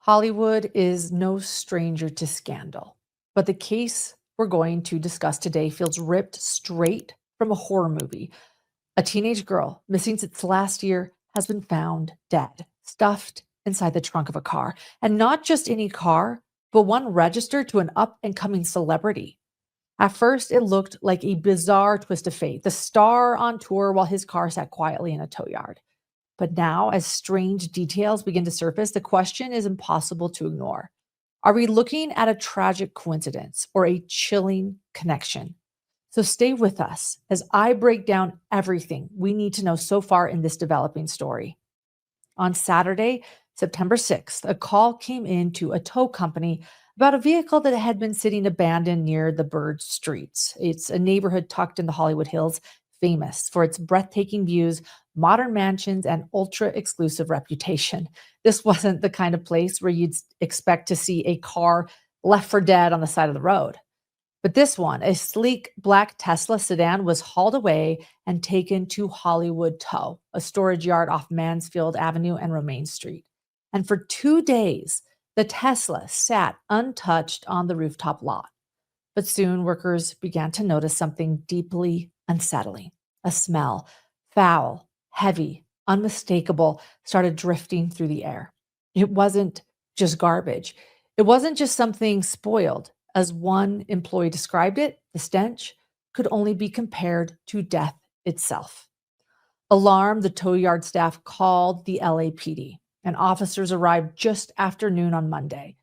Hollywood is no stranger to scandal, but the case we're going to discuss today feels ripped straight from a horror movie. A teenage girl missing since last year has been found dead, stuffed inside the trunk of a car. And not just any car, but one registered to an up and coming celebrity. At first, it looked like a bizarre twist of fate, the star on tour while his car sat quietly in a tow yard. But now, as strange details begin to surface, the question is impossible to ignore. Are we looking at a tragic coincidence or a chilling connection? So stay with us as I break down everything we need to know so far in this developing story. On Saturday, September 6th, a call came in to a tow company about a vehicle that had been sitting abandoned near the Bird Streets. It's a neighborhood tucked in the Hollywood Hills, famous for its breathtaking views, modern mansions, and ultra exclusive reputation. This wasn't the kind of place where you'd expect to see a car left for dead on the side of the road. But this one, a sleek black Tesla sedan, was hauled away and taken to Hollywood Tow, a storage yard off Mansfield Avenue and Romaine Street. And for 2 days, the Tesla sat untouched on the rooftop lot. But soon workers began to notice something deeply unsettling. A smell, foul, heavy, unmistakable, started drifting through the air. It wasn't just garbage. It wasn't just something spoiled. As one employee described it, the stench could only be compared to death itself. Alarmed, the tow yard staff called the LAPD, and officers arrived just after noon on Monday.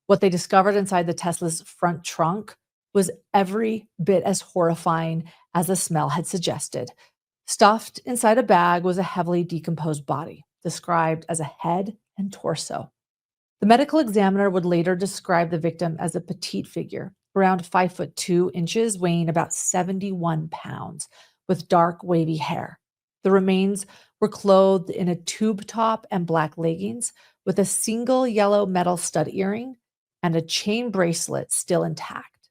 What they discovered inside the Tesla's front trunk was every bit as horrifying as the smell had suggested. Stuffed inside a bag was a heavily decomposed body, described as a head and torso. The medical examiner would later describe the victim as a petite figure, around 5'2", weighing about 71 pounds, with dark, wavy hair. The remains were clothed in a tube top and black leggings, with a single yellow metal stud earring and a chain bracelet still intact.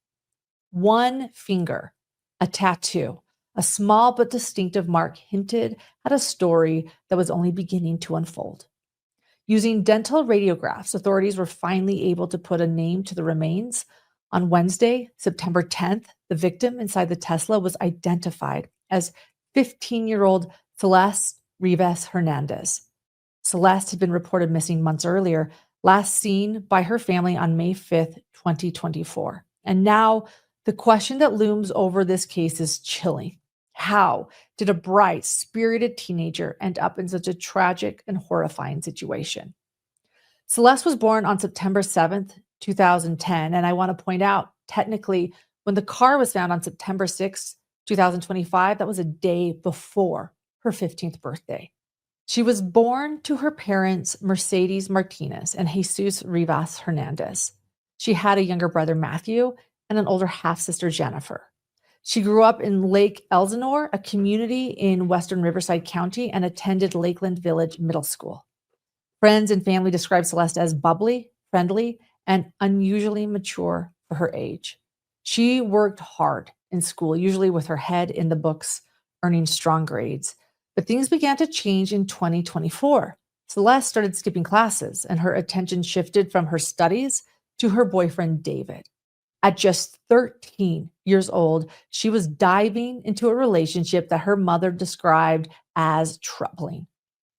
One finger, a tattoo, a small but distinctive mark hinted at a story that was only beginning to unfold. Using dental radiographs, authorities were finally able to put a name to the remains. On Wednesday, September 10th, the victim inside the Tesla was identified as 15-year-old Celeste Rivas Hernandez. Celeste had been reported missing months earlier, last seen by her family on May 5th, 2024. And now the question that looms over this case is chilling. How did a bright, spirited teenager end up in such a tragic and horrifying situation? Celeste was born on September 7th, 2010, and I want to point out, technically, when the car was found on September 6th, 2025, that was a day before her 15th birthday. She was born to her parents, Mercedes Martinez and Jesus Rivas Hernandez. She had a younger brother, Matthew, and an older half-sister, Jennifer. She grew up in Lake Elsinore, a community in western Riverside County, and attended Lakeland Village Middle School. Friends and family described Celeste as bubbly, friendly, and unusually mature for her age. She worked hard in school, usually with her head in the books, earning strong grades. But things began to change in 2024. Celeste started skipping classes, and her attention shifted from her studies to her boyfriend, David. At just 13 years old, she was diving into a relationship that her mother described as troubling.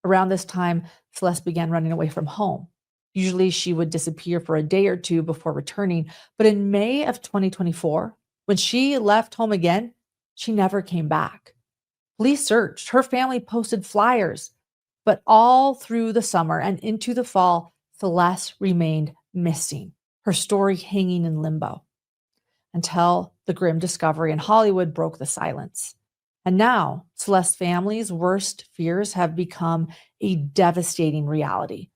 Around this time, Celeste began running away from home. Usually she would disappear for a day or two before returning, but in May of 2024, when she left home again, she never came back. Police searched, her family posted flyers, but all through the summer and into the fall, Celeste remained missing, her story hanging in limbo, until the grim discovery in Hollywood broke the silence. And now, Celeste's family's worst fears have become a devastating reality.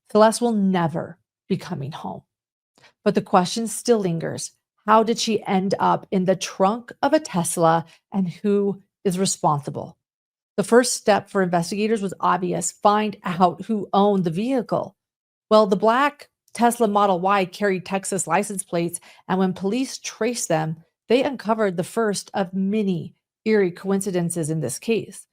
Celeste will never be coming home. But the question still lingers. How did she end up in the trunk of a Tesla, and who is responsible? The first step for investigators was obvious: find out who owned the vehicle. Well, the black Tesla Model Y carried Texas license plates, and when police traced them, they uncovered the first of many eerie coincidences in this case.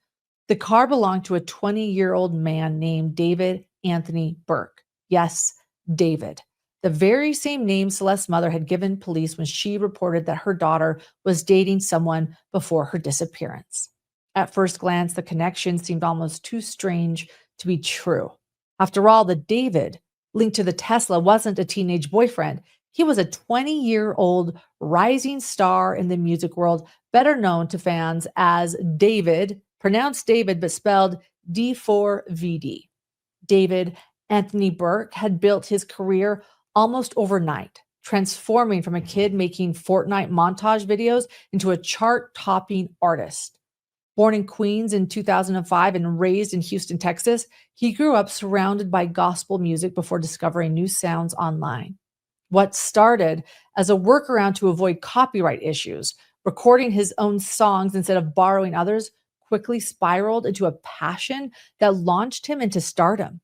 The car belonged to a 20-year-old man named David Anthony Burke. Yes, David, the very same name Celeste's mother had given police when she reported that her daughter was dating someone before her disappearance. At first glance, the connection seemed almost too strange to be true. After all, the David linked to the Tesla wasn't a teenage boyfriend. He was a 20-year-old rising star in the music world, better known to fans as David, pronounced David but spelled D4vd. David Anthony Burke had built his career almost overnight, transforming from a kid making Fortnite montage videos into a chart-topping artist. Born in Queens in 2005 and raised in Houston, Texas, he grew up surrounded by gospel music before discovering new sounds online. What started as a workaround to avoid copyright issues, recording his own songs instead of borrowing others, quickly spiraled into a passion that launched him into stardom.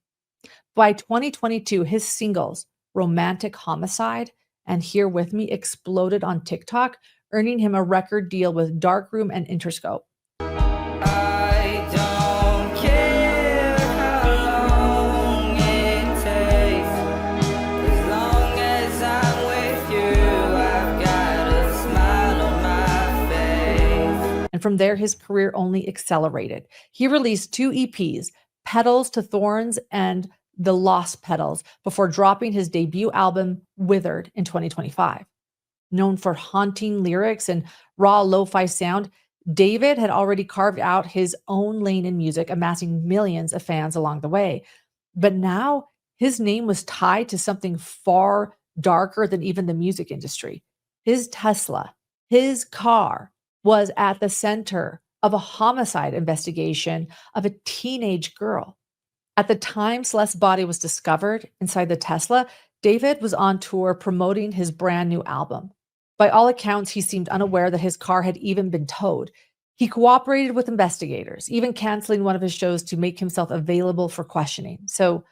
By 2022, his singles, Romantic Homicide and Here With Me, exploded on TikTok, earning him a record deal with Darkroom and Interscope. I don't care how long it takes, as long as I'm with you, I've got a smile on my face. And from there, his career only accelerated. He released 2 EPs, Petals to Thorns and The Lost Petals, before dropping his debut album, Withered, in 2025. Known for haunting lyrics and raw lo-fi sound, David had already carved out his own lane in music, amassing millions of fans along the way. But now his name was tied to something far darker than even the music industry. His Tesla, his car, was at the center of a homicide investigation of a teenage girl. At the time Celeste's body was discovered inside the Tesla, David was on tour promoting his brand new album. By all accounts, he seemed unaware that his car had even been towed. He cooperated with investigators, even canceling one of his shows to make himself available for questioning. So,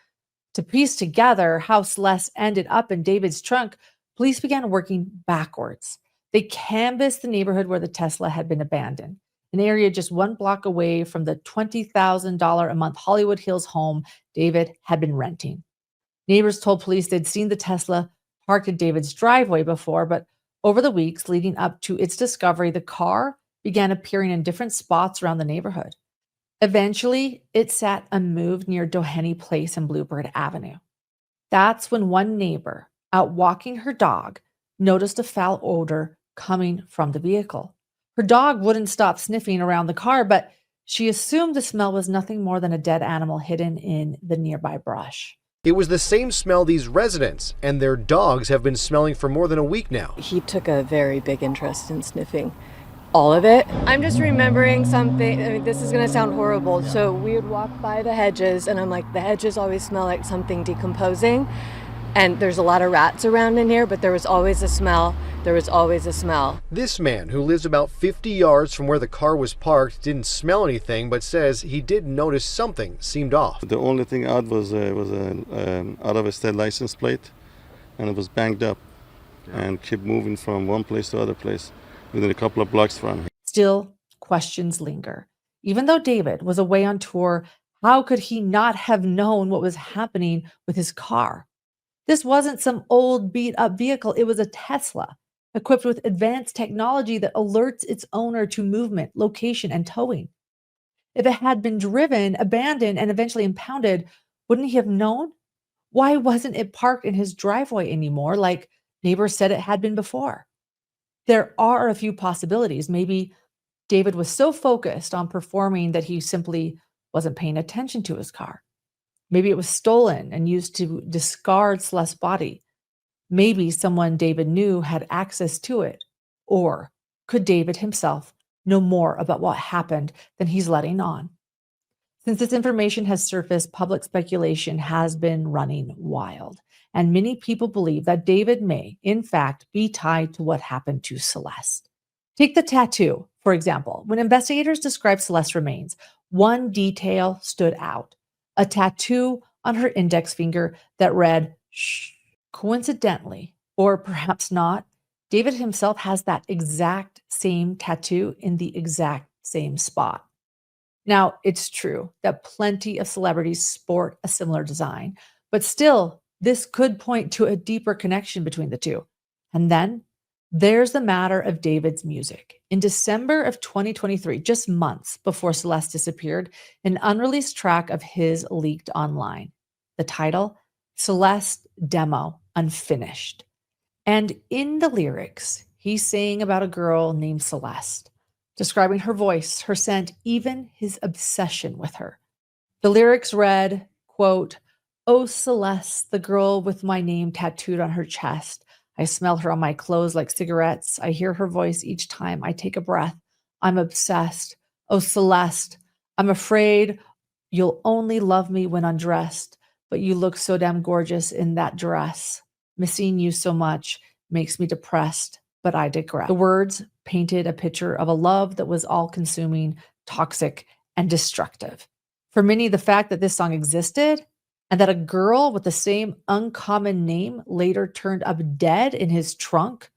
to piece together how Celeste ended up in David's trunk, police began working backwards. They canvassed the neighborhood where the Tesla had been abandoned, an area just 1 block away from the $20,000 a month Hollywood Hills home David had been renting. Neighbors told police they'd seen the Tesla parked in David's driveway before, but over the weeks leading up to its discovery, the car began appearing in different spots around the neighborhood. Eventually, it sat unmoved near Doheny Place and Bluebird Avenue. That's when one neighbor, out walking her dog, noticed a foul odor coming from the vehicle. Her dog wouldn't stop sniffing around the car, but she assumed the smell was nothing more than a dead animal hidden in the nearby brush. It was the same smell these residents and their dogs have been smelling for more than a week now. He took a very big interest in sniffing all of it. I'm just remembering something. I mean, this is going to sound horrible. So we would walk by the hedges, and I'm like, the hedges always smell like something decomposing. And there's a lot of rats around in here, but there was always a smell. There was always a smell. This man, who lives about 50 yards from where the car was parked, didn't smell anything, but says he did notice something seemed off. The only thing odd was an out of a state license plate, and it was banged up and kept moving from one place to other place within a couple of blocks from here. Still, questions linger. Even though David was away on tour, how could he not have known what was happening with his car? This wasn't some old beat-up vehicle. It was a Tesla, equipped with advanced technology that alerts its owner to movement, location, and towing. If it had been driven, abandoned, and eventually impounded, wouldn't he have known? Why wasn't it parked in his driveway anymore, like neighbors said it had been before? There are a few possibilities. Maybe David was so focused on performing that he simply wasn't paying attention to his car. Maybe it was stolen and used to discard Celeste's body. Maybe someone David knew had access to it. Or could David himself know more about what happened than he's letting on? Since this information has surfaced, public speculation has been running wild, and many people believe that David may, in fact, be tied to what happened to Celeste. Take the tattoo, for example. When investigators described Celeste's remains, one detail stood out: a tattoo on her index finger that read, "Shh." Coincidentally, or perhaps not, David himself has that exact same tattoo in the exact same spot. Now, it's true that plenty of celebrities sport a similar design, but still, this could point to a deeper connection between the two. And then there's the matter of David's music. In December of 2023, just months before Celeste disappeared, an unreleased track of his leaked online. The title, Celeste Demo Unfinished. And in the lyrics, he's saying about a girl named Celeste, describing her voice, her scent, even his obsession with her. The lyrics read, quote, "Oh, Celeste, the girl with my name tattooed on her chest. I smell her on my clothes like cigarettes. I hear her voice each time I take a breath. I'm obsessed. Oh, Celeste, I'm afraid you'll only love me when undressed, but you look so damn gorgeous in that dress. Missing you so much makes me depressed, but I digress." The words painted a picture of a love that was all-consuming, toxic, and destructive. For many, the fact that this song existed and that a girl with the same uncommon name later turned up dead in his trunk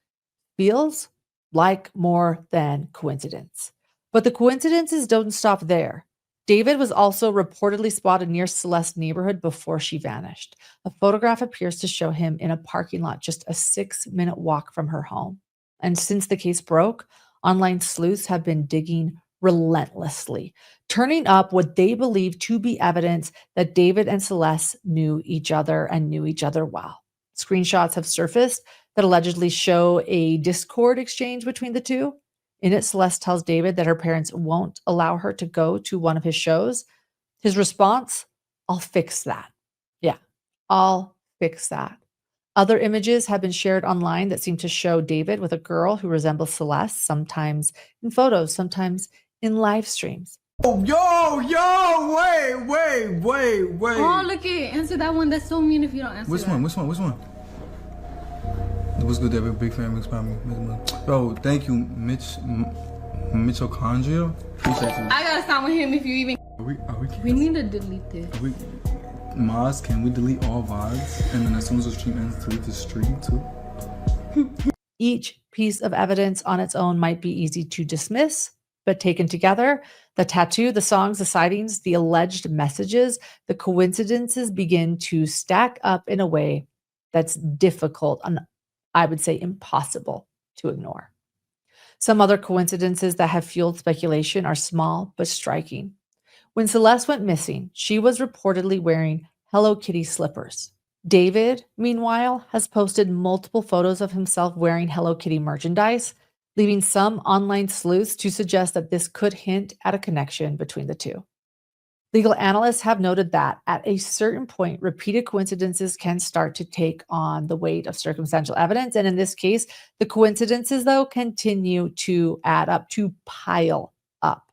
feels like more than coincidence. But the coincidences don't stop there. David was also reportedly spotted near Celeste's neighborhood before she vanished. A photograph appears to show him in a parking lot just a 6-minute walk from her home. And since the case broke, online sleuths have been digging relentlessly, turning up what they believe to be evidence that David and Celeste knew each other and knew each other well. Screenshots have surfaced that allegedly show a Discord exchange between the two. In it, Celeste tells David that her parents won't allow her to go to one of his shows. His response, "I'll fix that." Yeah, I'll fix that. Other images have been shared online that seem to show David with a girl who resembles Celeste, sometimes in photos, sometimes in live streams. Yo, wait. Oh, look it. Answer that one. That's so mean if you don't answer Which that. one? What's good? They have a big fan mix by me. Yo, thank you, Mitochondria. Appreciate you. I gotta stop with him if you even. We need to delete this. Maz, can we delete all VODs? And then as soon as the stream ends, delete the stream too? Each piece of evidence on its own might be easy to dismiss, but taken together, the tattoo, the songs, the sightings, the alleged messages, the coincidences begin to stack up in a way that's difficult and I would say impossible to ignore. Some other coincidences that have fueled speculation are small but striking. When Celeste went missing, she was reportedly wearing Hello Kitty slippers. David, meanwhile, has posted multiple photos of himself wearing Hello Kitty merchandise, leaving some online sleuths to suggest that this could hint at a connection between the two. Legal analysts have noted that at a certain point, repeated coincidences can start to take on the weight of circumstantial evidence. And in this case, the coincidences, though, continue to add up, to pile up.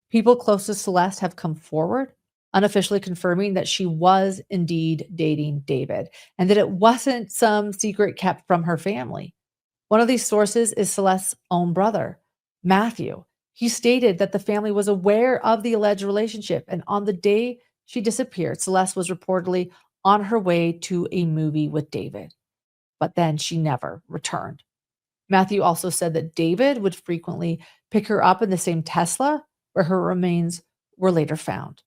People close to Celeste have come forward, unofficially confirming that she was indeed dating David and that it wasn't some secret kept from her family. One of these sources is Celeste's own brother, Matthew. He stated that the family was aware of the alleged relationship, and on the day she disappeared, Celeste was reportedly on her way to a movie with David, but then she never returned. Matthew also said that David would frequently pick her up in the same Tesla where her remains were later found.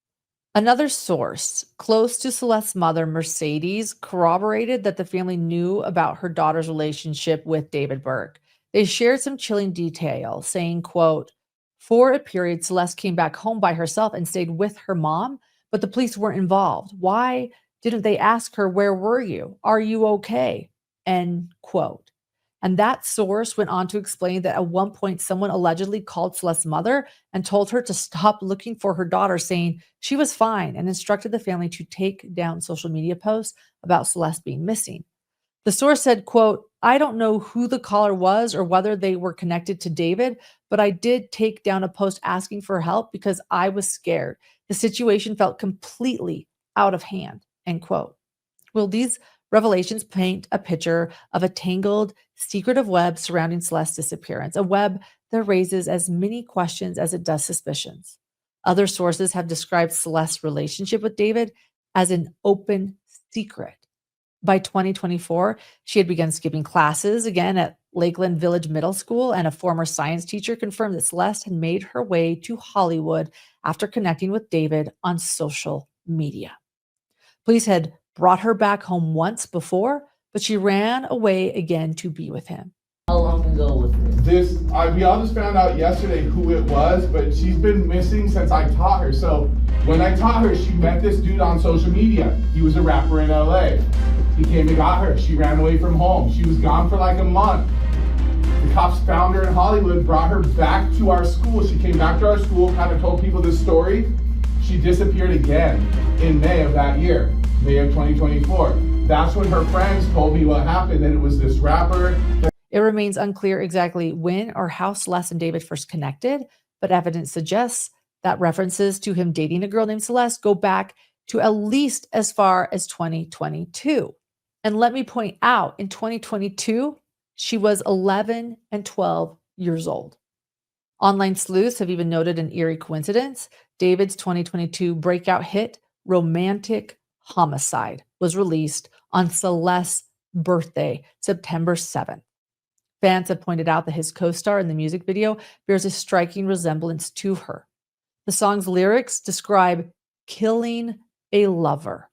Another source close to Celeste's mother, Mercedes, corroborated that the family knew about her daughter's relationship with David Burke. They shared some chilling details, saying, quote, "For a period, Celeste came back home by herself and stayed with her mom, but the police weren't involved. Why didn't they ask her, where were you? Are you okay?" End quote. And that source went on to explain that at one point, someone allegedly called Celeste's mother and told her to stop looking for her daughter, saying she was fine, and instructed the family to take down social media posts about Celeste being missing. The source said, quote, "I don't know who the caller was or whether they were connected to David, but I did take down a post asking for help because I was scared. The situation felt completely out of hand," end quote. Well, these revelations paint a picture of a tangled, secretive web surrounding Celeste's disappearance, a web that raises as many questions as it does suspicions. Other sources have described Celeste's relationship with David as an open secret. By 2024, she had begun skipping classes again at Lakeland Village Middle School, and a former science teacher confirmed that Celeste had made her way to Hollywood after connecting with David on social media. Police had brought her back home once before, but she ran away again to be with him. How long ago was this? We all just found out yesterday who it was, but she's been missing since I taught her. So when I taught her, she met this dude on social media. He was a rapper in LA. He came and got her. She ran away from home. She was gone for like a month. The cops found her in Hollywood, brought her back to our school. She came back to our school, kind of told people this story. She disappeared again in May of that year, May of 2024. That's when her friends told me what happened, that it was this rapper. It remains unclear exactly when or how Celeste and David first connected, but evidence suggests that references to him dating a girl named Celeste go back to at least as far as 2022. And let me point out, in 2022, she was 11 and 12 years old. Online sleuths have even noted an eerie coincidence. David's 2022 breakout hit, Romantic Homicide, was released on Celeste's birthday, September 7th. Fans have pointed out that his co-star in the music video bears a striking resemblance to her. The song's lyrics describe killing a lover.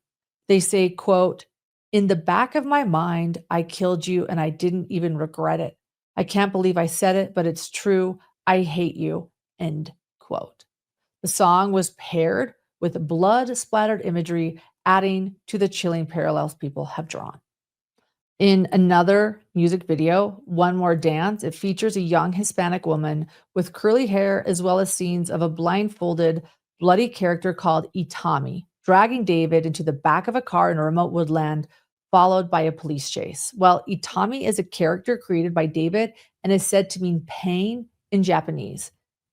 They say, quote, "In the back of my mind, I killed you and I didn't even regret it. I can't believe I said it, but it's true. I hate you," end quote. The song was paired with blood-splattered imagery, adding to the chilling parallels people have drawn. In another music video, One More Dance, it features a young Hispanic woman with curly hair, as well as scenes of a blindfolded, bloody character called Itami, dragging David into the back of a car in a remote woodland, followed by a police chase. Well, Itami is a character created by David and is said to mean pain in Japanese.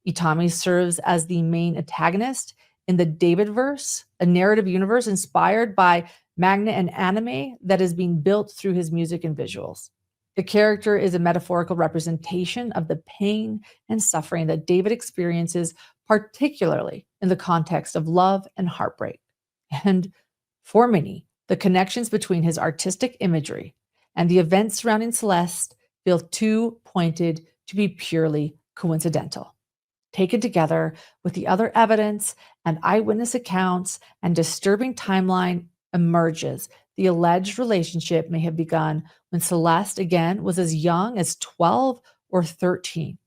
Itami serves as the main antagonist in the Davidverse, a narrative universe inspired by manga and anime that is being built through his music and visuals. The character is a metaphorical representation of the pain and suffering that David experiences, particularly in the context of love and heartbreak. And for many, the connections between his artistic imagery and the events surrounding Celeste feel too pointed to be purely coincidental. Taken together with the other evidence and eyewitness accounts and disturbing timeline emerges, the alleged relationship may have begun when Celeste, again, was as young as 12 or 13,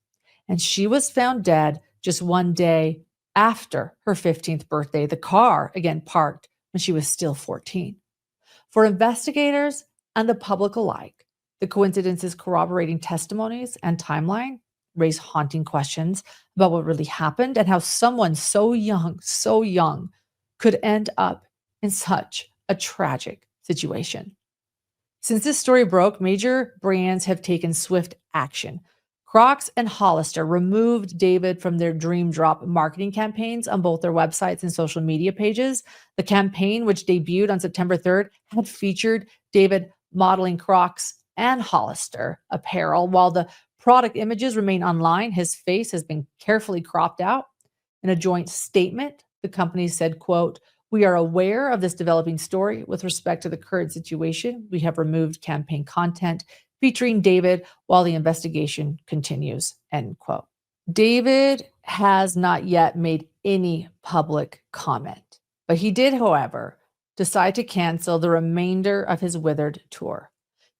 and she was found dead just one day after her 15th birthday, the car, again, parked when she was still 14. For investigators and the public alike, the coincidences corroborating testimonies and timeline raise haunting questions about what really happened and how someone so young could end up in such a tragic situation. Since this story broke, major brands have taken swift action. Crocs and Hollister removed David from their Dream Drop marketing campaigns on both their websites and social media pages. The campaign, which debuted on September 3rd, had featured David modeling Crocs and Hollister apparel. While the product images remain online, his face has been carefully cropped out. In a joint statement, the company said, quote, "We are aware of this developing story. With respect to the current situation, we have removed campaign content featuring David while the investigation continues," end quote. David has not yet made any public comment, but he did, however, decide to cancel the remainder of his Withered tour.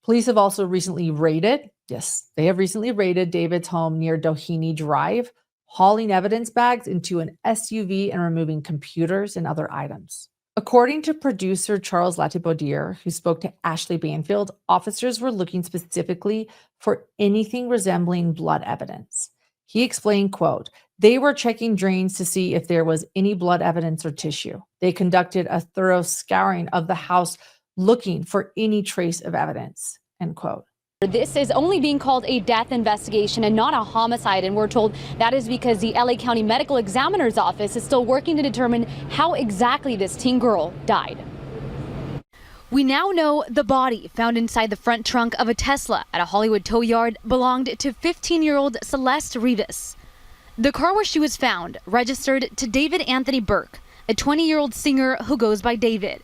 Police have also recently raided, David's home near Doheny Drive, hauling evidence bags into an SUV and removing computers and other items. According to producer Charles Latibaudier, who spoke to Ashley Banfield, officers were looking specifically for anything resembling blood evidence. He explained, quote, "They were checking drains to see if there was any blood evidence or tissue. They conducted a thorough scouring of the house looking for any trace of evidence," end quote. This is only being called a death investigation and not a homicide, and we're told that is because the LA County Medical Examiner's Office is still working to determine how exactly this teen girl died. We now know the body found inside the front trunk of a Tesla at a Hollywood tow yard belonged to 15-year-old Celeste Rivas. The car where she was found registered to David Anthony Burke, a 20-year-old singer who goes by David.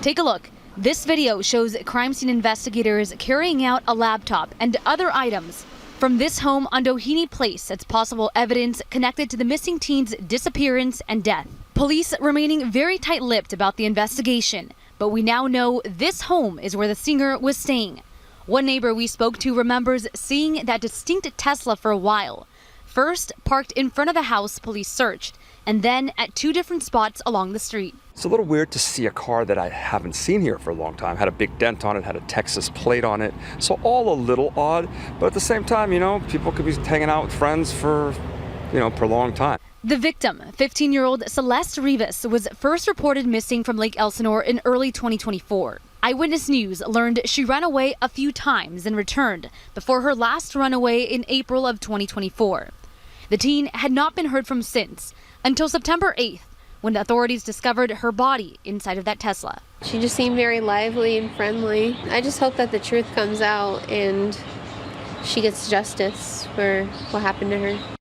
Take a look. This video shows crime scene investigators carrying out a laptop and other items from this home on Doheny Place as possible evidence connected to the missing teen's disappearance and death. Police remaining very tight-lipped about the investigation, but we now know this home is where the singer was staying. One neighbor we spoke to remembers seeing that distinct Tesla for a while. First, parked in front of the house police searched, and then at 2 different spots along the street. It's a little weird to see a car that I haven't seen here for a long time. Had a big dent on it, had a Texas plate on it. So all a little odd, but at the same time, people could be hanging out with friends for, for a long time. The victim, 15-year-old Celeste Rivas, was first reported missing from Lake Elsinore in early 2024. Eyewitness News learned she ran away a few times and returned before her last runaway in April of 2024. The teen had not been heard from since, until September 8th, when the authorities discovered her body inside of that Tesla. She just seemed very lively and friendly. I just hope that the truth comes out and she gets justice for what happened to her.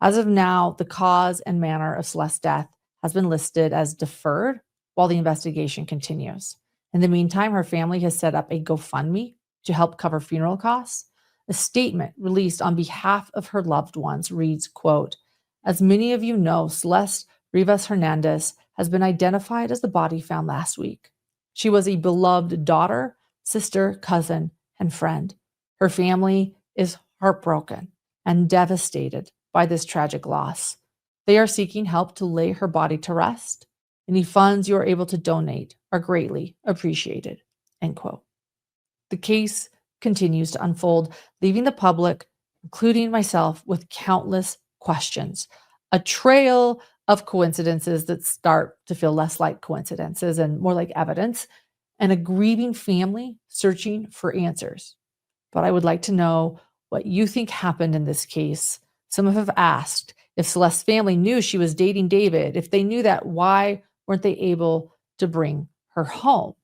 As of now, the cause and manner of Celeste's death has been listed as deferred while the investigation continues. In the meantime, her family has set up a GoFundMe to help cover funeral costs. A statement released on behalf of her loved ones reads, quote, "As many of you know, Celeste Rivas Hernandez has been identified as the body found last week. She was a beloved daughter, sister, cousin, and friend. Her family is heartbroken and devastated by this tragic loss. They are seeking help to lay her body to rest. Any funds you are able to donate are greatly appreciated," end quote. The case continues to unfold, leaving the public, including myself, with countless questions. A trail of coincidences that start to feel less like coincidences and more like evidence, and a grieving family searching for answers. But I would like to know what you think happened in this case. Some have asked if Celeste's family knew she was dating David. If they knew that, why weren't they able to bring her home?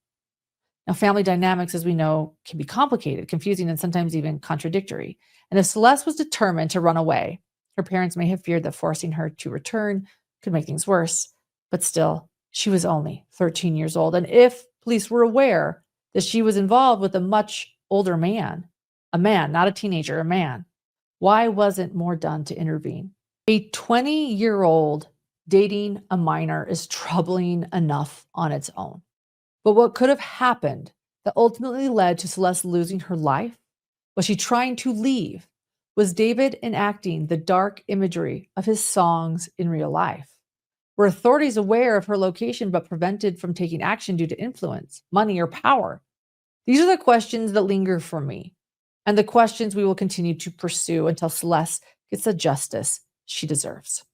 Now, family dynamics, as we know, can be complicated, confusing, and sometimes even contradictory. And if Celeste was determined to run away, her parents may have feared that forcing her to return could make things worse. But still, she was only 13 years old. And if police were aware that she was involved with a much older man, a man, not a teenager, a man, why wasn't more done to intervene? A 20-year-old dating a minor is troubling enough on its own. But what could have happened that ultimately led to Celeste losing her life? Was she trying to leave? Was David enacting the dark imagery of his songs in real life? Were authorities aware of her location but prevented from taking action due to influence, money, or power? These are the questions that linger for me, and the questions we will continue to pursue until Celeste gets the justice she deserves.